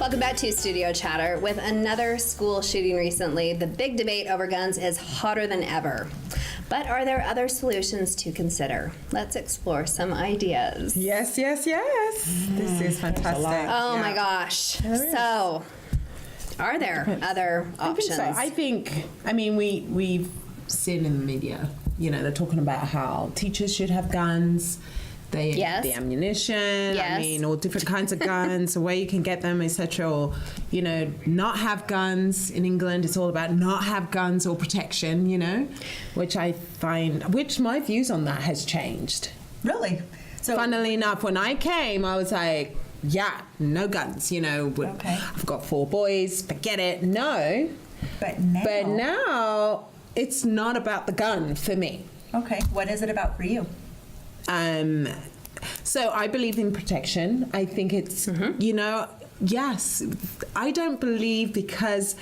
Welcome back to Studio Chatter. With another school shooting recently, the big debate over guns is hotter than ever. But are there other solutions to consider? Let's explore some ideas. Yes. This is fantastic. Oh my gosh. So, are there other options? I think, we've seen in the media, they're talking about how teachers should have guns. The ammunition, all different kinds of guns, where you can get them, etc. Or, not have guns. In England, it's all about not have guns or protection, which I find, my views on that has changed. Really? So, funnily enough, when I came, I was like, yeah, no guns, Okay. I've got 4 boys, forget it, no. But now, it's not about the gun for me. Okay, what is it about for you? So I believe in protection. I think it's, yes, I don't believe because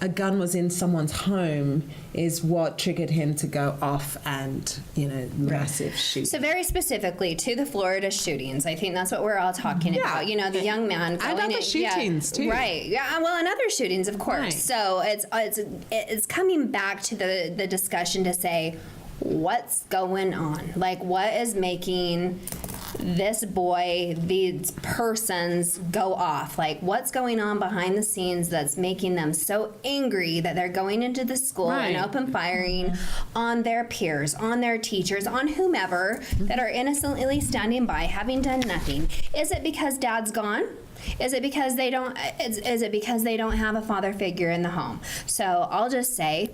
a gun was in someone's home is what triggered him to go off and, massive shoot. So very specifically to the Florida shootings, I think that's what we're all talking about. The young man going and other shootings too. Right. Yeah. Well, and other shootings, of course. Right. So it's coming back to the discussion to say, what's going on? Like, what is making this boy, these persons go off? Like, what's going on behind the scenes that's making them so angry that they're going into the school and open firing on their peers, on their teachers, on whomever that are innocently standing by, having done nothing? Is it because dad's gone? Is it because they don't? Is it because they don't have a father figure in the home? So I'll just say,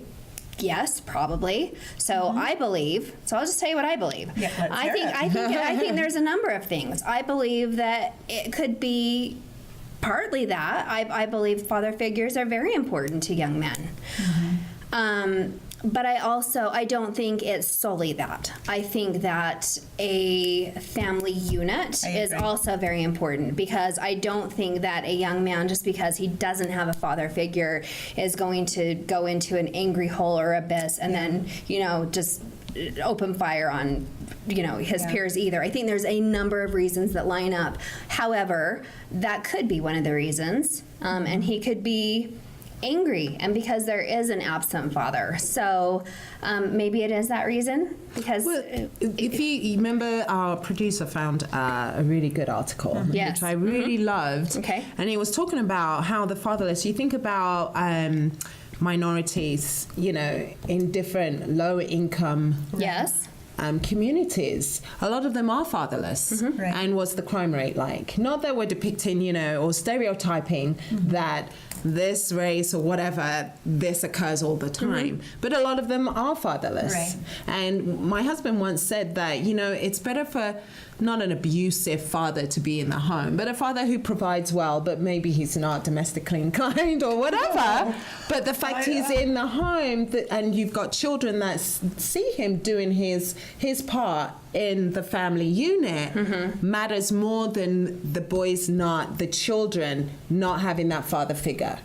yes, probably. So I believe. So I'll just tell you what I believe. Yeah, I think there's a number of things. I believe that it could be partly that. I believe father figures are very important to young men. But I don't think it's solely that. I think that a family unit is also very important, because I don't think that a young man, just because he doesn't have a father figure, is going to go into an angry hole or abyss and then, just open fire on, his peers either. I think there's a number of reasons that line up. However, that could be one of the reasons. And he could be angry, and because there is an absent father. So maybe it is that reason, because if you remember, our producer found a really good article which I really loved. Okay. And he was talking about how the fatherless, you think about minorities, in different lower income communities, a lot of them are fatherless. Right. And what's the crime rate like? Not that we're depicting, or stereotyping that this race or whatever, this occurs all the time. But a lot of them are fatherless. Right. And my husband once said that, it's better for not an abusive father to be in the home, but a father who provides well, but maybe he's not domestically inclined or whatever. But the fact he's in the home, and you've got children that see him doing his part in the family unit matters more than the children not having that father figure.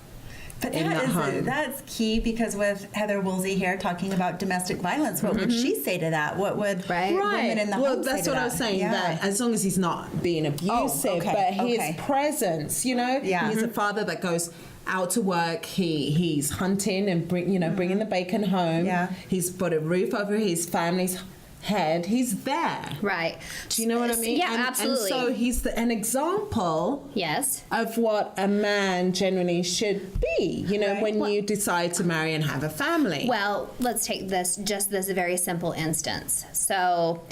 But that's key, because with Heather Woolsey here talking about domestic violence, what would she say to that? What would women in the home say that's to what that? I was saying, that as long as he's not being abusive, but his presence, he's a father that goes out to work, he's hunting and bringing the bacon home. He's put a roof over his family's head, he's there. Right. Do you know what I mean? Yeah, absolutely. And so he's an example of what a man generally should be, when you decide to marry and have a family. Well, let's take this very simple instance. So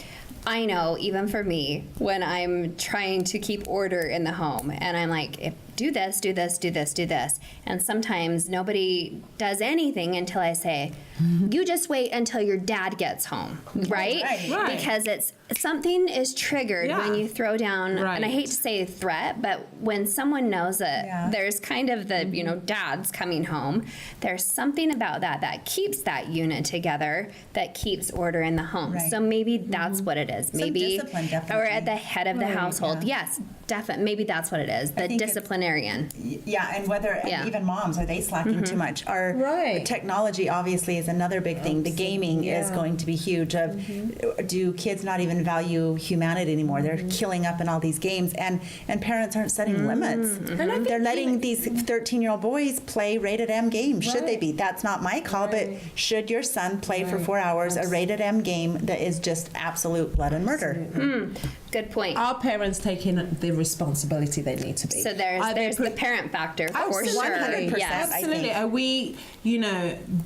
I know, even for me, when I'm trying to keep order in the home, and I'm like, do this, do this, do this, do this. And sometimes nobody does anything until I say, you just wait until your dad gets home, right? Right. Because something is triggered when you throw down, and I hate to say threat, but when someone knows that there's kind of the, dad's coming home, there's something about that keeps that unit together, that keeps order in the home. Right. So maybe that's what it is. Maybe, some discipline, definitely. or at the head of the household. Yes, definitely. Maybe that's what it is. The disciplinarian. Yeah, and and even moms, are they slacking too much? Technology obviously is another big thing. The gaming is going to be huge. Do kids not even even value humanity anymore. They're killing up in all these games, and parents aren't setting limits. And They're letting these 13-year-old boys play rated M games. Should they be? That's not my call, but should your son play for 4 hours a rated M game that is just absolute blood and murder? Good point. Are parents taking the responsibility they need to be? So there's the parent factor for sure. 100%. Yes. Absolutely. Are we,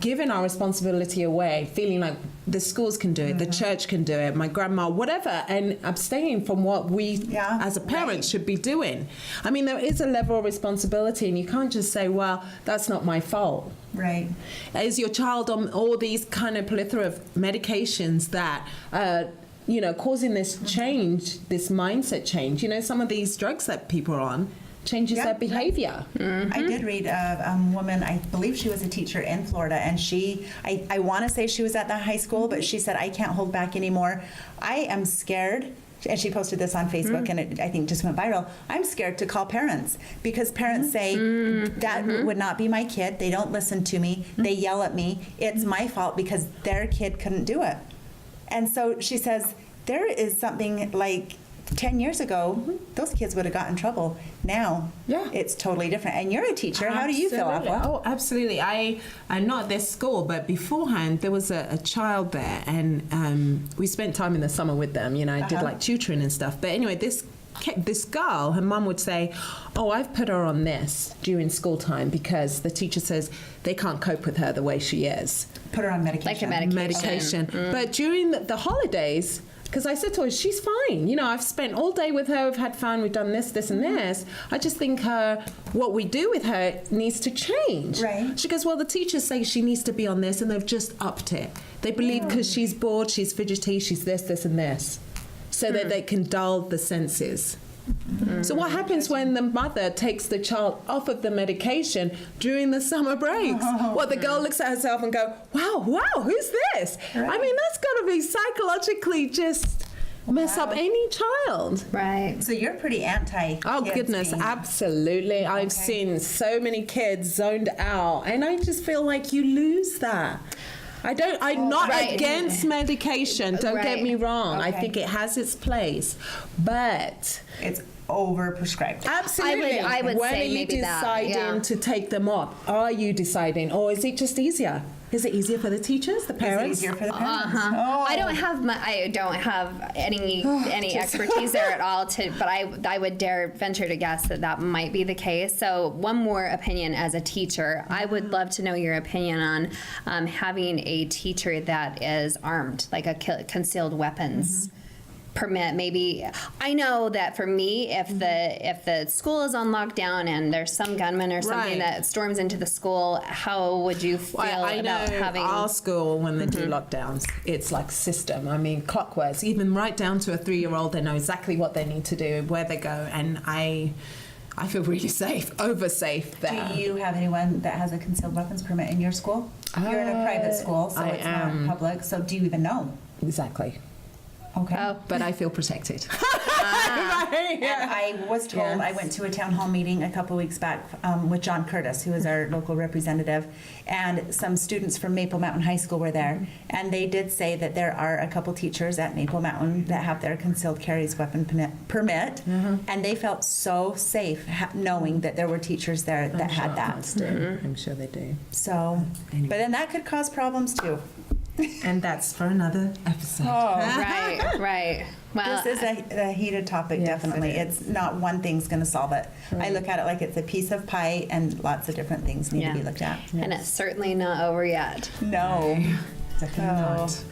giving our responsibility away, feeling like the schools can do it, the church can do it, my grandma, whatever, and abstaining from what we as a parent should be doing? I mean, there is a level of responsibility, and you can't just say, well, that's not my fault. Right. Is your child on all these kind of plethora of medications that causing this change, this mindset change? Some of these drugs that people are on changes their behavior. I did read a woman, I believe she was a teacher in Florida, and I want to say she was at the high school, but she said, I can't hold back anymore. I am scared. And she posted this on Facebook, and it, I think, just went viral. I'm scared to call parents because parents say, that would not be my kid. They don't listen to me. They yell at me. It's my fault because their kid couldn't do it. And so she says, there is something like 10 years ago, those kids would have got in trouble. Now, it's totally different. And you're a teacher. How do you feel, Aqua? Oh, absolutely. I'm not at this school, but beforehand, there was a child there, and we spent time in the summer with them. I did like tutoring and stuff. But anyway, this girl, her mum would say, oh, I've put her on this during school time because the teacher says they can't cope with her the way she is. Put her on medication. Like a medication. But during the holidays, because I said to her, she's fine. I've spent all day with her. We've had fun. We've done this, this, and this. I just think what we do with her needs to change. Right. She goes, well, the teachers say she needs to be on this, and they've just upped it. They believe because she's bored, she's fidgety, she's this, this, and this, so that they can dull the senses. So what happens when the mother takes the child off of the medication during the summer breaks? Well, the girl looks at herself and go, wow, who's this? Right. I mean, that's got to be psychologically just mess up any child. Right. So you're pretty anti. Oh, goodness, absolutely. I've seen so many kids zoned out, and I just feel like you lose that. I'm not against medication, don't get me wrong. I think it has its place, but it's overprescribed. Absolutely. I would when say are you maybe deciding to take them off? Are you deciding, or is it just easier? Is it easier for the teachers, the parents? Is it easier for the parents? I don't have any expertise there at all. But I would dare venture to guess that might be the case. So one more opinion as a teacher, I would love to know your opinion on having a teacher that is armed, like a concealed weapons. Permit. Maybe I know that for me, if the school is on lockdown and there's some gunman or something that storms into the school, how would you feel about having our school when they do lockdowns? It's like system. I mean, clockwork. Even right down to a 3-year-old, they know exactly what they need to do, where they go, and I feel really safe, over safe there. Do you have anyone that has a concealed weapons permit in your school? You're in a private school, so it's not public. So do you even know? Exactly. Okay. But I feel protected. And I was told, I went to a town hall meeting a couple weeks back with John Curtis, who is our local representative, and some students from Maple Mountain High School were there, and they did say that there are a couple teachers at Maple Mountain that have their concealed carries weapon permit, and they felt so safe knowing that there were teachers there that had that. I'm sure they do. So, but then that could cause problems too. And that's for another episode. right. Well, this is a heated topic, definitely. It's not one thing's going to solve it. I look at it like it's a piece of pie, and lots of different things need to be looked at. And it's certainly not over yet. No. Definitely not.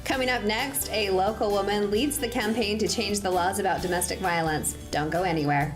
Coming up next, a local woman leads the campaign to change the laws about domestic violence. Don't go anywhere.